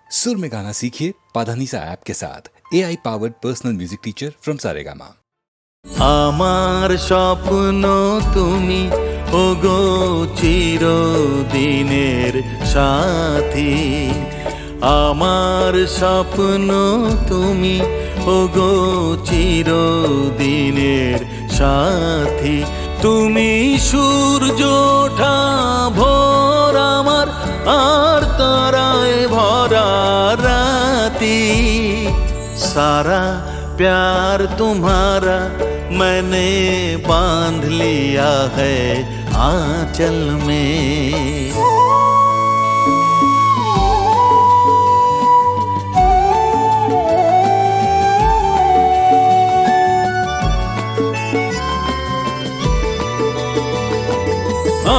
सुर में गाना सीखिए पाधानीसा ऐप के साथ AI powered personal music teacher from Saregama. আমার স্বপ্ন তুমি ওগো চিরদিনের সাথী, আমার স্বপ্ন তুমি ওগো চিরদিনের সাথী। তুমি সূর্য ওঠা ভোর আমার, আর তারায় ভরা রাতি। सारा प्यार तुम्हारा मैंने बांध लिया है आंचल में।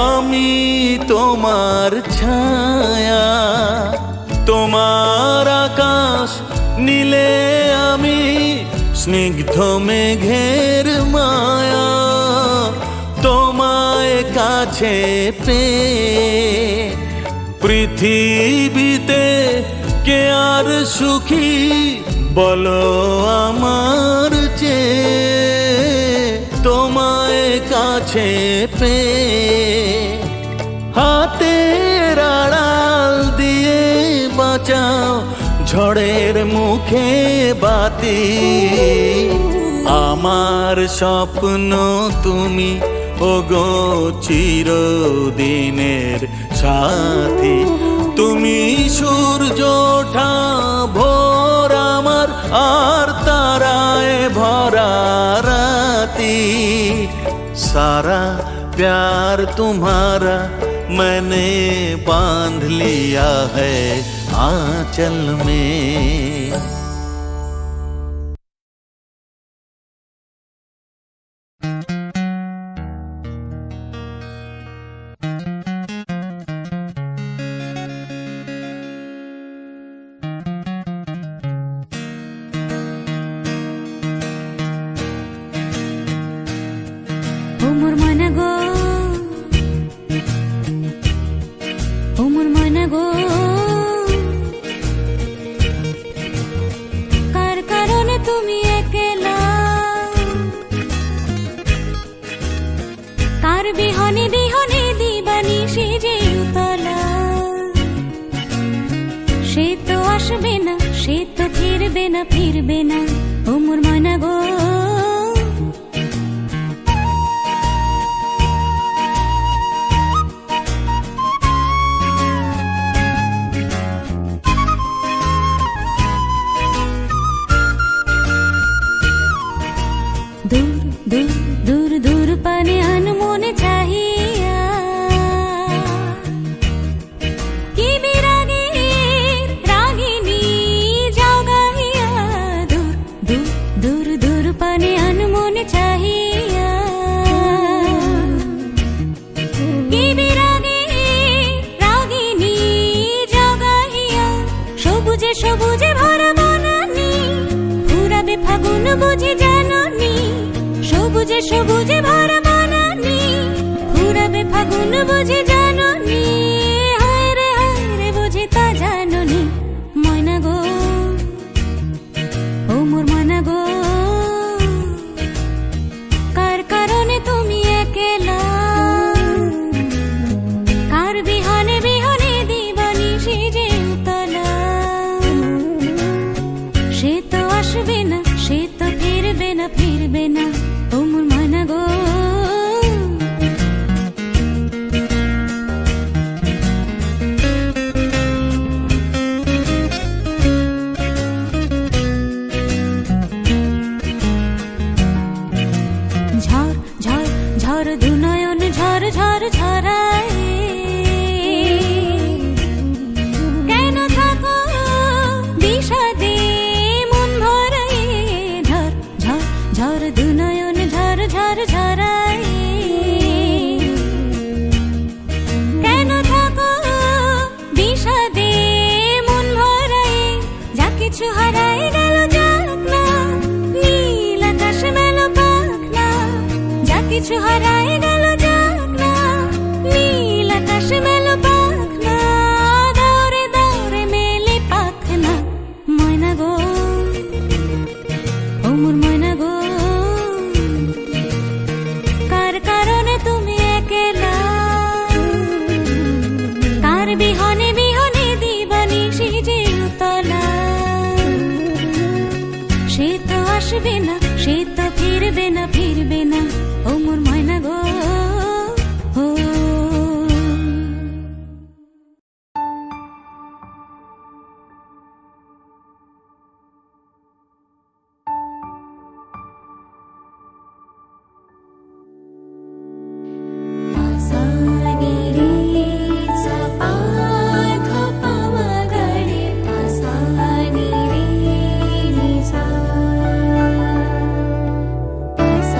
आमी तोमार छाया, तोमार आकाश नीले आमी स्निग्ध मेघेर माया। তোমায় কাছে পেয়ে পৃথিবীতে কে আর সুখী বলো আমার চেয়ে। তোমায় কাছে পেয়ে হাতের আড়াল দিয়ে বাঁচাও ঝড়ের মুখে বাতি। আমার স্বপ্ন তুমি ওগো চিরদিনের সাথী। তুমি সূর্য ওঠা ভোর আমার, আর তারায় ভরা রাতি। सारा प्यार तुम्हारा मैंने बांध लिया है आंचल में। ওমর মনা গো, ওমর মনা গো, কার কারণে তুমি একলা, কার বিহনে বিহনে দিবানি সেজে উতলা। সে তো আসবে না, সে তো ফিরবে না, ফিরবে না। ওমর মনা গো, दूर दूर दूर दूर पाने अनमोने चाहिया कि बिरागे रागिनी जाओ गाहिया। दूर दूर दूर दूर पाने अनमोने चाहिया कि बिरागे रागिनी जाओ गाहिया। সবুজে সবুজে ভরা বনানি ফুরাবে ফাগুন বুঝি জাননি। সবুজে সবুজে ভরা বনানি ফুরাবে ফাগুন বুঝি জাননি। হায় রে বুঝি তা জাননি। ময়না গো, ও মোর ময়না গো, কার কারণে তুমি একলা, কার বিহনে বিহনে দিবানি সেজে উতলা। সে তো আসবে না, সে তো ফিরবে না, ফিরবে না। ওমর ময়না গো, ঝড় ঝড় ঝড় দুনয়ন ঝড় ঝড় ঝরায়। কেন থাকো বিষাদে মন ভরায়। ঝড় ঝড় ঝড় দুনয়ন ঝড় ঝড় ঝরায়। কেন থাকো বিষাদে মন ভরায়। যা কিছু হারায় গেল যাক না, নীল আকাশ মেলো পাখ না। যা কিছু হারায় গেল যাক না, নীল আকাশ মেলো পাখ না। দৌড়ে দৌড়ে মেলে পাখ আসবে না সে তো ফিরবে না ফিরবে না ও মোর ময়না গো ও Sa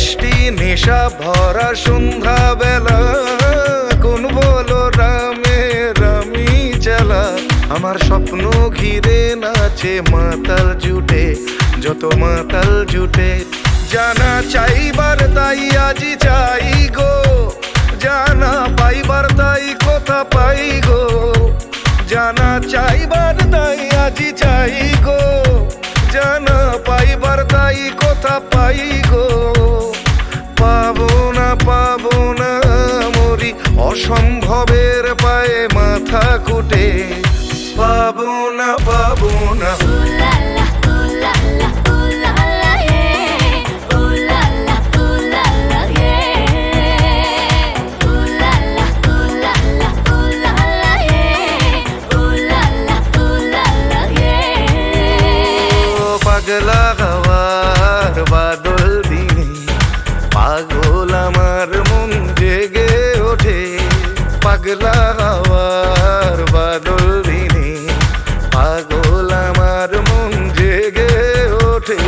মিষ্টি নেশা ভরা সন্ধ্যা বেলা কোন বলো রামের আমি চালা আমার স্বপ্ন ঘিরে নাচে মাতাল জুটে যত মাতাল জুটে জানা চাইবার তাই আজি চাই গো জানা পাইবার তাই কথা পাই গো জানা চাইবার তাই আজি চাই গো জানা পাইবার তাই কথা পাই গো পাবো না মরি অসম্ভবের পায়ে মাথা কুটে পাবো না পাগলা হওয়ার বাদল দিনে পাগল আমার মন জেগে ওঠে পাগলা হওয়ার বাদল দিনে পাগল আমার মন জেগে ওঠে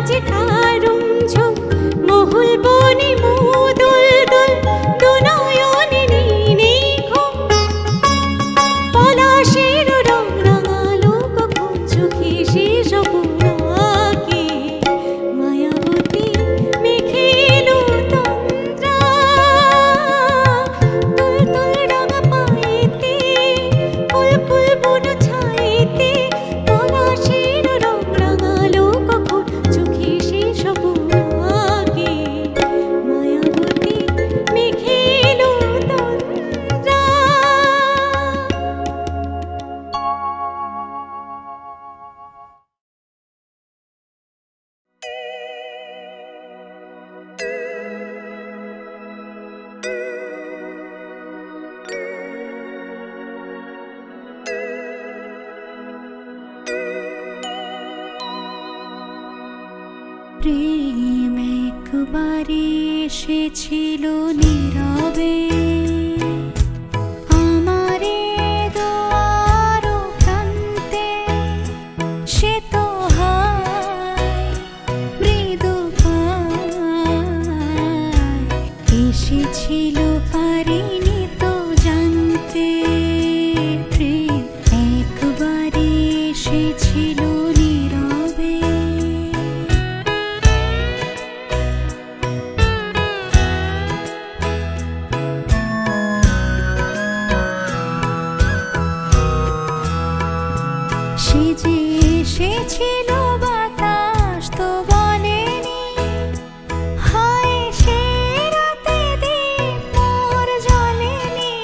আজ কারুম ঝোঁক মহুল বনে মুদুল দুল দুনয়নে নেই ঘুম পলাশের রং রাঙালো কখন চোখে শেষ অপরাকে মায়াবতী মেঘে এলো তন্দ্রা তুল তুল রাঙা পায়েতে ফুল ফুল বন ছায়েতে পলাশের রং রাঙালো কখন চোখে শেষ অপরাকে মায়াবতী মেঘে এলো তন্দ্রা। প্রেম একবারে এসেছিল নীরবে আমারে দুয়ার প্রান্তে সে তো হায় মৃদু পায় এসেছিল পারিনি তো জানতে প্রেম একবারে এসেছিল নীরবে সে যে এসেছিল বাতাস তো বলেনি হায় সে রাতে দীপ মোর জ্বলেনি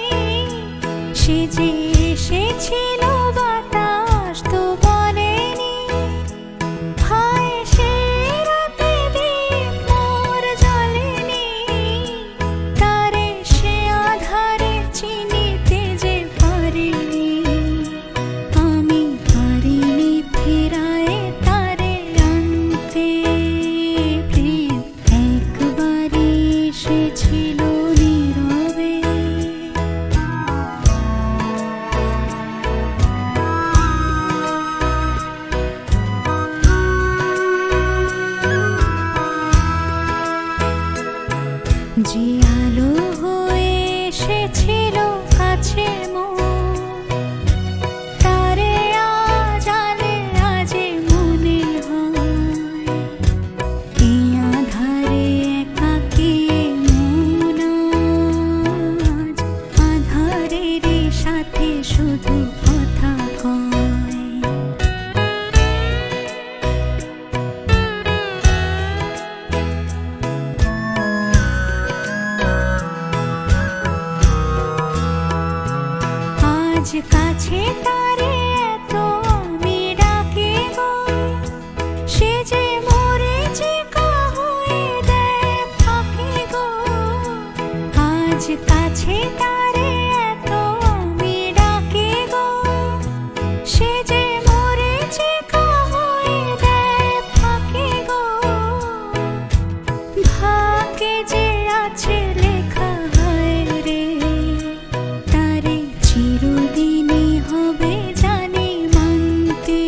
সে যে এসেছিল বাতাস তো বলেনি হায় সে রাতে দীপ মোর জ্বলেনি তারে সে আধারে চিনিতে যে পারিনি আমি পারিনি ফেরায় তারে আনতে প্রেম একবারে এসেছিল নীরবে যে আলো হয়ে এসেছিল কাছে মোর তারে আজ আলে আজে মনে হয় এই আধারে একাকী মন আজ আধারের সাথে শুধু কথা কয় আজ কাছে তারে এত আমি ডাকি গো সে যে মোরে চিকা হয়ে দেয় ফাঁকি গো আজ কাছে তারে এত আমি ডাকি গো সে যে মোরে চিকা হয়ে দেয় ফাঁকি গো ভাগ্যে যে আছে লেখা হয় রে তারে চিরদিনই হবে জানি মানতে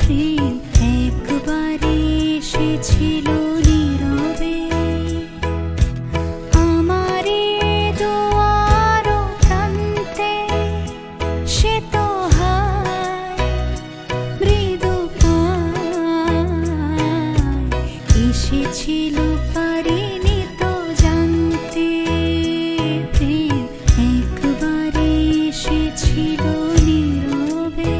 প্রেম একবারে এসেছিল নীরবে আমারে দুয়ার প্রান্তে সে তো হায় মৃদু পায় এসেছিল পারিনি তো জানতে প্রেম একবারে এসেছিল নীরবে।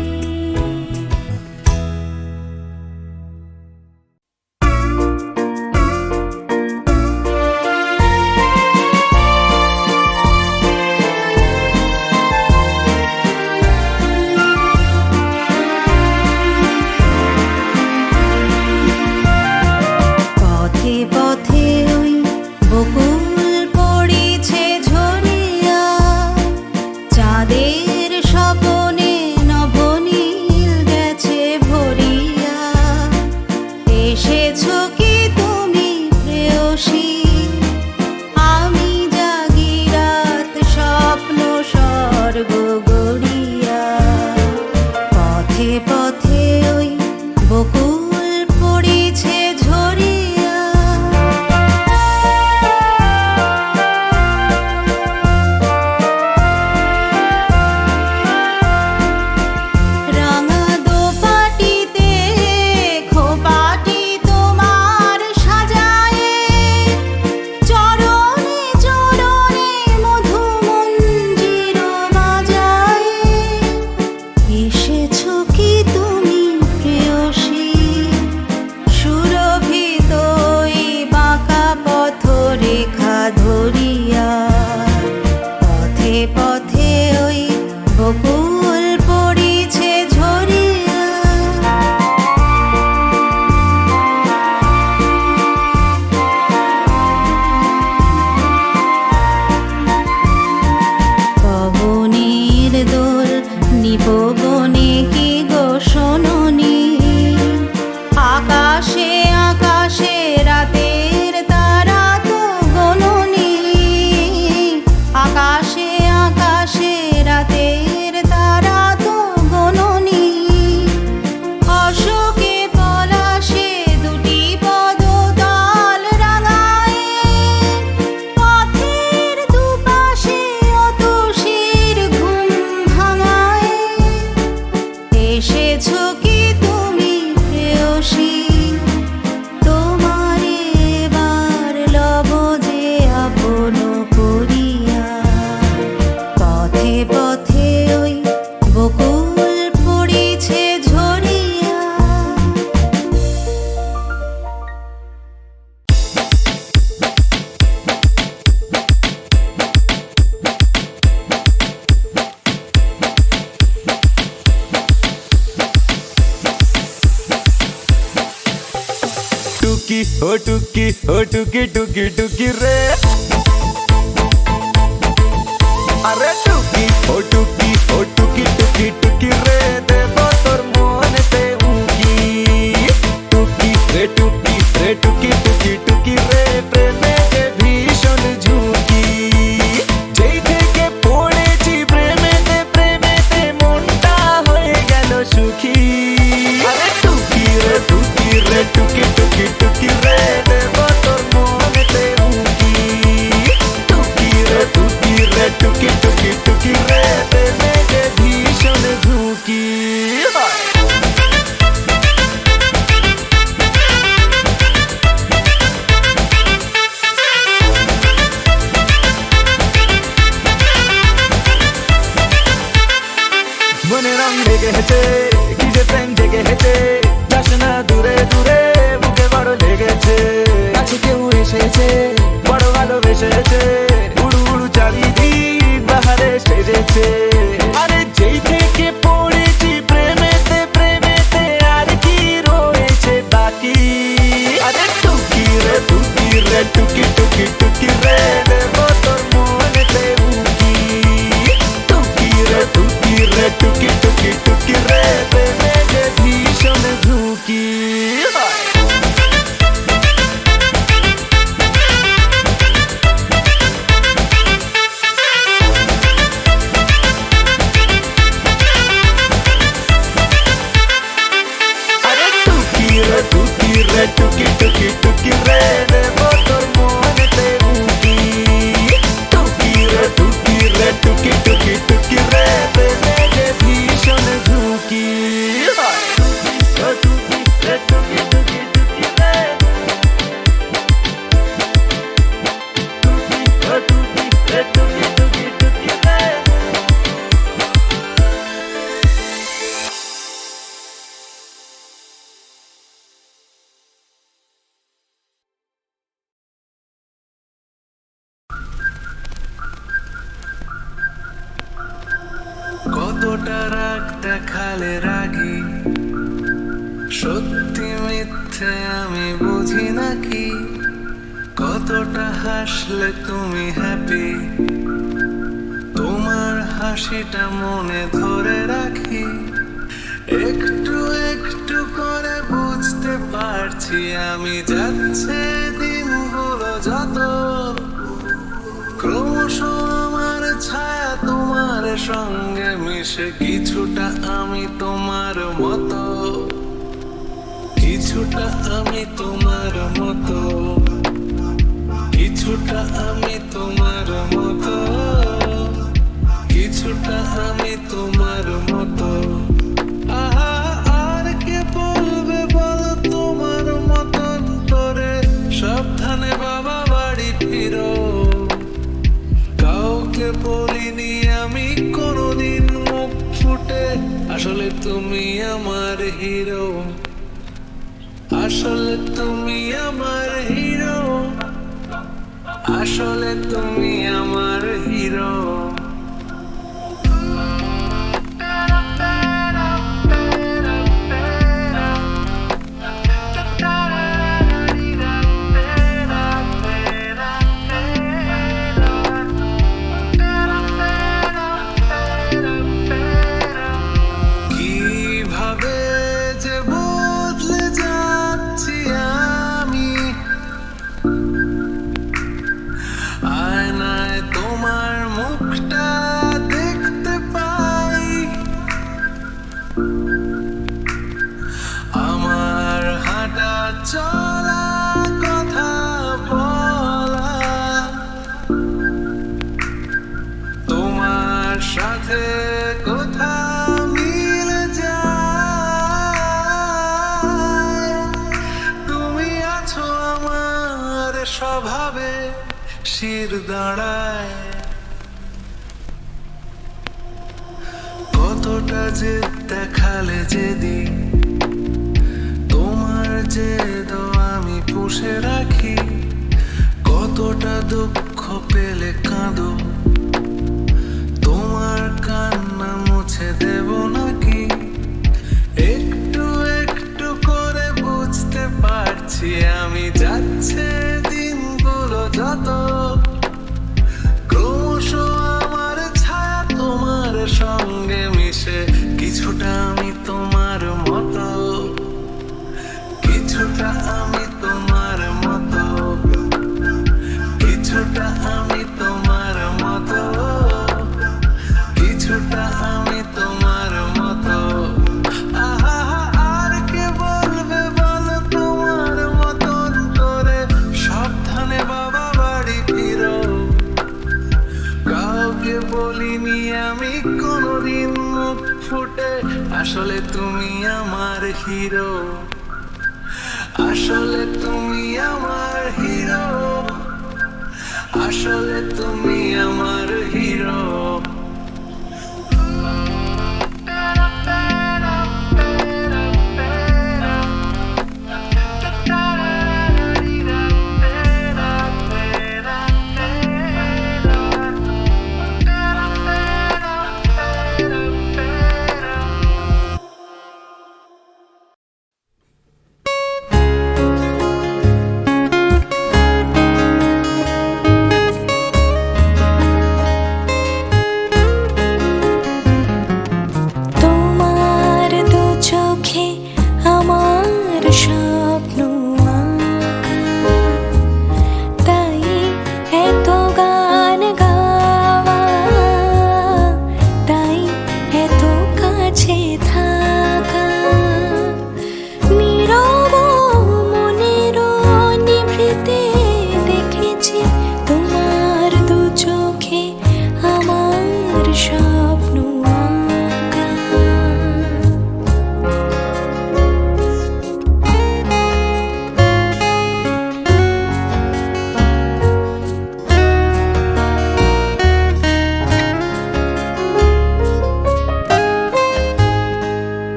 পথে পথে ওই বকুল পড়েছে ঝরিয়া চাঁদের স্বপনে নবনীল গেছে ভরিয়া এসেছো কি তুমি প্রেয়সী আমি জাগি রাত স্বপ্ন স্বর্গ গড়িয়া পথে পথে ওই বকুল পড়েছে টুকি ও টুকি ও টুকি টুকি টুকি রে আরে টুকি ও টুকি ও টুকি টুকি টুকি রে দেব তোর মনেতে উকি টুকি রে টুকি রে টুকি টুকি টুকি রে প্রেমে যে ভীষণ ঝুঁকি যেই থেকে পড়েছি প্রেমেতে প্রেমেতে মনটা হয়ে গেল সুখী আরে টুকি রে টুকি রে টুকি টুকি টুকি রে দেব তোর মনেতে উকি টুকি রে টুকি রে টুকি টুকি টুকি রে প্রেমে যে ভীষণ ঝুঁকি মনে রং লেগে হেছে কি যে প্রেম জেগে হেছে যাস না দূরে দূরে বুকে বড় লেগেছে কাছে কেউ এসেছে বড় ভালোবেসেছে উড়ু উড়ু চারিদিক বাহারে সেজেছে আরে যেই থেকে পড়েছি প্রেমেতে প্রেমেতে আর কি রয়েছে বাকি আরে টুকি রে টুকি রে টুকি টুকি টুকি রে দেব তোর মনেতে উকি টুকি রে টুকি রে টুকি টুকি টুকি রে প্রেমে যে ভীষণ ঝুঁকি আরে টুকি রে টুকি রে টুকি টুকি টুকি রে দেব তোর মনেতে উকি টুকি রে টুকি রে টুকি টুকি টুকি রে প্রেমে যে ভীষণ ঝুঁকি টুকি রে টুকি টুকি টুকি রে টুকি রে টুকি টুকি টুকি রে কতটা রাগ দেখালে রাগি সত্যি মিথ্যে আমি বুঝি নাকি কতটা হাসলে তুমি হ্যাপি তোমার হাসিটা মনে ধরে রাখি একটু একটু করে বুঝতে পারছি আমি যাচ্ছে দিনগুলো যত ক্রমশ আমার ছায়া তোমার সঙ্গে মিশে কিছুটা আমি তোমার মতো কিছুটা আমি তোমার মতো কিছুটা আমি তোমার মতো কিছুটা আমি তোমার মতো আহা আর কে বলবে বলো তোমার মতন করে সাবধানে বাবা বাড়ি ফিরো কাউকে বলিনি আমি কোনোদিন মুখ ফুটে আসলে তুমি আমার হিরো আসলে তুমি আমার হিরো আসলে তুমি আমার হিরো কিভাবে যে বদলে যাচ্ছি আমি আয়নায় তোমার মুখটা দেখতে পাই আমার হাঁটা চলা কথা বলা তোমার সাথে কথা মিলে যায় তুমি আছো আমার স্বভাবে শির দাঁড়ায় কতটা যে দেখালে যেদিন তোমার যে আমি পুষে রাখি কতটা দুঃখ পেলে কাঁদো তোমার কান্না মুছে দেব নাকি একটু একটু করে বুঝতে পারছি আমি কিছুটা আমি তোমার মতো, কিছুটা আমি তোমার মতো, কিছুটা আমি তোমার মতো। আহা আর কে বলবে বলো তোমার মতন করে, সাবধানে বাবা বাড়ি ফিরো। কাউকে বলিনি আমি কোনোদিন মুখ ফুটে, আসলে তুমি আমার হিরো, আসলে তুমি আমার হিরো, আসলে তুমি আমার হিরো।